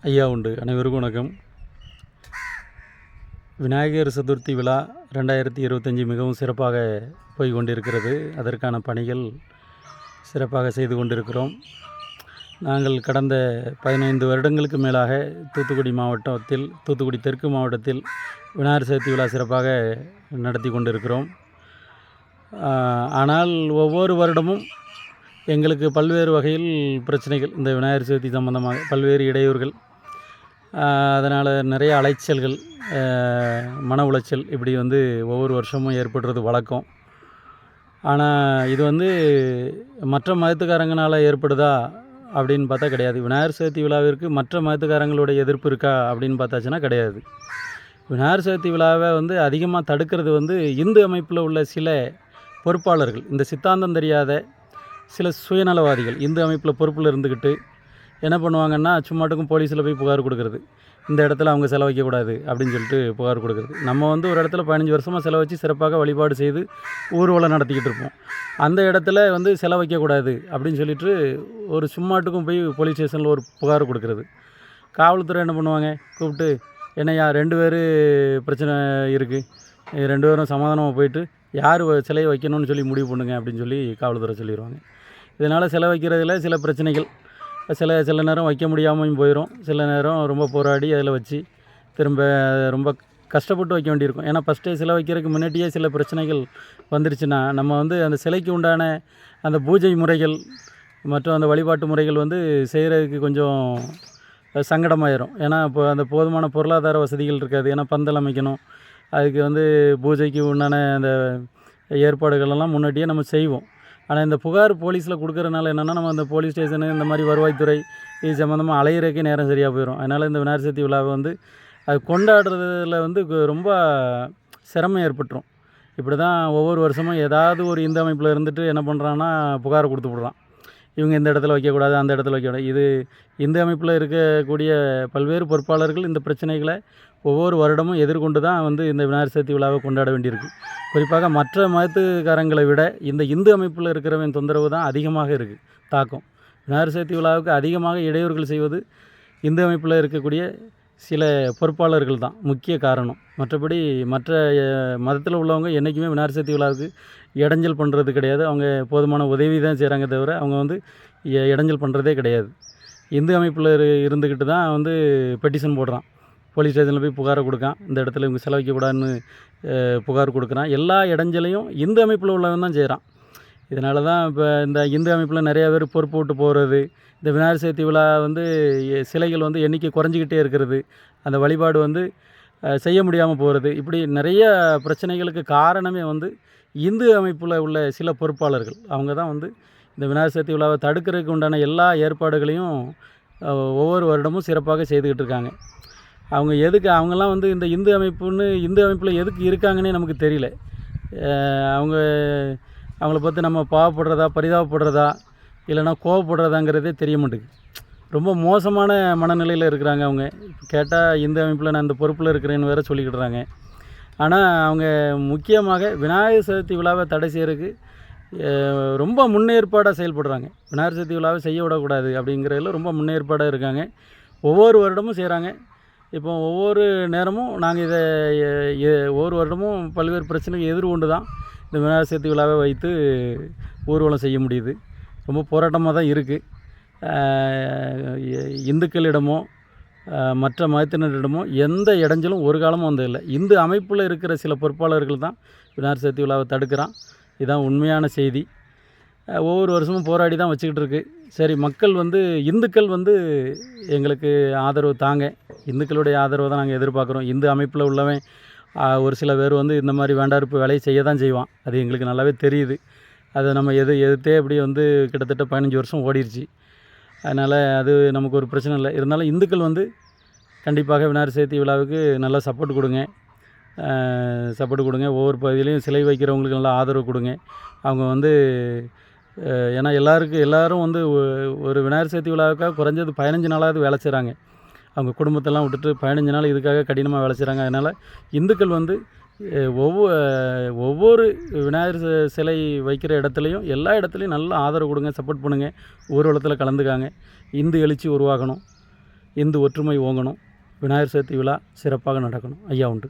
ஐயா உண்டு. அனைவருக்கும் வணக்கம். விநாயகர் சதுர்த்தி விழா 2025 மிகவும் சிறப்பாக போய் கொண்டிருக்கிறது. அதற்கான பணிகள் சிறப்பாக செய்து கொண்டிருக்கிறோம். நாங்கள் கடந்த 15 வருடங்களுக்கு மேலாக தூத்துக்குடி தெற்கு மாவட்டத்தில் விநாயகர் சதுர்த்தி விழா சிறப்பாக நடத்தி கொண்டிருக்கிறோம். ஆனால் ஒவ்வொரு வருடமும் எங்களுக்கு பல்வேறு வகையில் பிரச்சனைகள், இந்த விநாயகர் சதுர்த்தி சம்பந்தமாக பல்வேறு இடையூறுகள், அதனால் நிறைய அலைச்சல்கள், மன உளைச்சல் இப்படி ஒவ்வொரு வருஷமும் ஏற்படுறது வழக்கம். ஆனால் இது மற்ற மதத்துக்காரங்களால் ஏற்படுதா அப்படின்னு பார்த்தா கிடையாது. விநாயகர் சதுர்த்தி விழாவிற்கு மற்ற மதத்துக்காரங்களுடைய எதிர்ப்பு இருக்கா அப்படின்னு பார்த்தாச்சுன்னா கிடையாது. விநாயகர் சதுர்த்தி விழாவை அதிகமாக தடுக்கிறது இந்து அமைப்பில் உள்ள சில பொறுப்பாளர்கள், இந்த சித்தாந்தம் தெரியாத சில சுயநலவாதிகள் இந்து அமைப்பில் பொறுப்பில் இருந்துக்கிட்டு என்ன பண்ணுவாங்கன்னா, சும்மாட்டுக்கும் போலீஸில் போய் புகார் கொடுக்குறது. இந்த இடத்துல அவங்க செலவு வைக்கக்கூடாது அப்படின்னு சொல்லிட்டு புகார் கொடுக்குறது. நம்ம ஒரு இடத்துல 15 வருஷமாக செலவு வச்சு சிறப்பாக வழிபாடு செய்து ஊர்வலம் நடத்திக்கிட்டு இருப்போம். அந்த இடத்துல செலவு வைக்கக்கூடாது அப்படின்னு சொல்லிட்டு ஒரு சும்மாட்டுக்கும் போய் போலீஸ் ஸ்டேஷனில் ஒரு புகார் கொடுக்குறது. காவல்துறை என்ன பண்ணுவாங்க, கூப்பிட்டு என்னையா 2 பேர் பிரச்சனை இருக்குது, 2 பேரும் சமாதானமாக போயிட்டு யார் சிலையை வைக்கணும்னு சொல்லி முடிவு பண்ணுங்க அப்படின்னு சொல்லி காவல்துறை சொல்லிடுவாங்க. இதனால் சிலை வைக்கிறதுல சில பிரச்சனைகள், சில நேரம் வைக்க முடியாமல் போயிடும். சில நேரம் ரொம்ப போராடி அதில் வச்சு திரும்ப ரொம்ப கஷ்டப்பட்டு வைக்க வேண்டியிருக்கும். ஏன்னா ஃபஸ்ட்டே சிலை வைக்கிறதுக்கு முன்னாடியே சில பிரச்சனைகள் வந்துருச்சுன்னா நம்ம அந்த சிலைக்கு உண்டான அந்த பூஜை முறைகள் மற்றும் அந்த வழிபாட்டு முறைகள் செய்கிறதுக்கு கொஞ்சம் சங்கடமாயிரும். ஏன்னா இப்போ அந்த போதுமான பொருளாதார வசதிகள் இருக்காது. ஏன்னா பந்தல் அமைக்கணும், அதுக்கு பூஜைக்கு உண்டான அந்த ஏற்பாடுகளெல்லாம் முன்னாடியே நம்ம செய்வோம். ஆனால் இந்த புகார் போலீஸில் கொடுக்குறதுனால என்னென்னா, நம்ம அந்த போலீஸ் ஸ்டேஷனு இந்த மாதிரி வருவாய்த்துறை இது சம்மந்தமாக அலையிறக்கே நேரம் சரியாக போயிடும். அதனால் இந்த விநாயகர் சதுர்த்தி விழாவை அது கொண்டாடுறதுல ரொம்ப சிரமம் ஏற்பட்டுரும். இப்படி தான் ஒவ்வொரு வருஷமும் ஏதாவது ஒரு இந்து அமைப்பில் இருந்துட்டு என்ன பண்ணுறான்னா, புகாரை கொடுத்து விட்றான். இவங்க இந்த இடத்துல வைக்கக்கூடாது, அந்த இடத்துல வைக்கக்கூடாது. இது இந்து அமைப்பில் இருக்கக்கூடிய பல்வேறு பொறுப்பாளர்கள் இந்த பிரச்சனைகளை ஒவ்வொரு வருடமும் எதிர்கொண்டு தான் இந்த விநாயகர் சதுர்த்தி விழாவை கொண்டாட வேண்டியிருக்கு. குறிப்பாக மற்ற மதத்துக்காரங்களை விட இந்த இந்து அமைப்பில் இருக்கிறவன் தொந்தரவு தான் அதிகமாக இருக்குது, தாக்கம். விநாயகர் சதுர்த்தி விழாவுக்கு அதிகமாக இடையூறுகள் செய்வது இந்து அமைப்பில் இருக்கக்கூடிய சில பொறுப்பாளர்கள் தான் முக்கிய காரணம். மற்றபடி மற்ற மதத்தில் உள்ளவங்க என்றைக்குமே விநாயகர் சதுர்த்தி விழாவுக்கு இடைஞ்சல் பண்ணுறது கிடையாது. அவங்க போதுமான உதவி தான் செய்கிறாங்க தவிர அவங்க இடைஞ்சல் பண்ணுறதே கிடையாது. இந்து அமைப்பில் இருந்துக்கிட்டு தான் பெட்டிஷன் போடுறான், போலீஸ் ஸ்டேஷனில் போய் புகாரை கொடுக்கான், இந்த இடத்துல இவங்க செலவிக்கக்கூடாதுன்னு புகார் கொடுக்குறான். எல்லா இடைஞ்சலையும் இந்து அமைப்பில் உள்ளவன் தான் செய்கிறான். இதனால தான் இப்போ இந்த இந்து அமைப்பில் நிறையா பேர் பொறுப்பு விட்டு போகிறது, இந்த விநாயகர் சதுர்த்தி விழா சிலைகள் எண்ணிக்கை குறைஞ்சிக்கிட்டே இருக்கிறது, அந்த வழிபாடு செய்ய முடியாமல் போகிறது, இப்படி நிறைய பிரச்சனைகளுக்கு காரணமே இந்து அமைப்பில் உள்ள சில பொறுப்பாளர்கள். அவங்க தான் இந்த விநாயகர் சதுர்த்தி விழாவை தடுக்கிறதுக்கு உண்டான எல்லா ஏற்பாடுகளையும் ஒவ்வொரு வருடமும் சிறப்பாக செய்துக்கிட்டு இருக்காங்க. அவங்கெல்லாம் இந்த இந்து அமைப்பில் எதுக்கு இருக்காங்கன்னே நமக்கு தெரியல. அவங்கள பார்த்து நம்ம பாவப்படுறதா, பரிதாபப்படுறதா, இல்லைனா கோவப்படுறதாங்கிறதே தெரிய மாட்டேங்குது. ரொம்ப மோசமான மனநிலையில் இருக்கிறாங்க அவங்க. கேட்டால் இந்து அமைப்பில் நான் இந்த பொறுப்பில் இருக்கிறேன்னு வேறு சொல்லிக்கிட்டுறாங்க. ஆனால் அவங்க முக்கியமாக விநாயகர் சதுர்த்தி விழாவை தடை செய்கிறதுக்கு ரொம்ப முன்னேற்பாடாக செயல்படுறாங்க. விநாயகர் சதுர்த்தி விழாவை செய்ய விடக்கூடாது அப்படிங்கிறதுல ரொம்ப முன்னேற்பாடாக இருக்காங்க. ஒவ்வொரு வருடமும் செய்கிறாங்க. இப்போ ஒவ்வொரு நேரமும் நாங்கள் ஒவ்வொரு வருடமும் பல்வேறு பிரச்சனைகள் எதிர்கொண்டு தான் இந்த விநாயகர் சதுர்த்தி விழாவை வைத்து ஊர்வலம் செய்ய முடியுது. ரொம்ப போராட்டமாக தான் இருக்குது. இந்துக்களிடமோ மற்ற மதத்தினரிடமோ எந்த இடைஞ்சலும் ஒரு காலமும் வந்ததில்லை. இந்து அமைப்பில் இருக்கிற சில பொறுப்பாளர்கள் தான் விநாயகர் சதுர்த்தி விழாவை தடுக்கிறான். இதுதான் உண்மையான செய்தி. ஒவ்வொரு வருஷமும் போராடி தான் வச்சுக்கிட்டு இருக்கு. சரி, மக்கள் இந்துக்கள் எங்களுக்கு ஆதரவு தாங்க, இந்துக்களுடைய ஆதரவை தான் நாங்கள் எதிர்பார்க்குறோம். இந்து அமைப்பில் உள்ளவன் ஒரு சில பேர் இந்த மாதிரி வேண்டாருப்பு வேலையை செய்ய தான் செய்வான். அது எங்களுக்கு நல்லாவே தெரியுது. அதை நம்ம எதிர்த்தே இப்படி கிட்டத்தட்ட 15 வருஷம் ஓடிடுச்சு. அதனால் அது நமக்கு ஒரு பிரச்சனை இல்லை. இருந்தாலும் இந்துக்கள் கண்டிப்பாக விநாயகர் சதுர்த்தி விழாவுக்கு நல்லா சப்போர்ட் கொடுங்க. ஒவ்வொரு பகுதியிலையும் சிலை வைக்கிறவங்களுக்கு நல்லா ஆதரவு கொடுங்க. அவங்க ஏன்னா எல்லோரும் ஒரு விநாயகர் சதுர்த்தி விழாவுக்காக குறைஞ்சது 15 நாளாவது வேலை செய்கிறாங்க. அவங்க குடும்பத்தெல்லாம் விட்டுட்டு 15 நாள் இதுக்காக கடினமாக வேலை செய்கிறாங்க. அதனால் இந்துக்கள் ஒவ்வொரு விநாயகர் சிலை வைக்கிற இடத்துலையும் எல்லா இடத்துலையும் நல்லா ஆதரவு கொடுங்க, சப்போர்ட் பண்ணுங்கள். ஊர்வலத்தில் கலந்துக்காங்க. இந்து எழுச்சி உருவாகணும். இந்து ஒற்றுமை ஓங்கணும். விநாயகர் சதுர்த்தி விழா சிறப்பாக நடக்கணும். ஐயா உண்டு.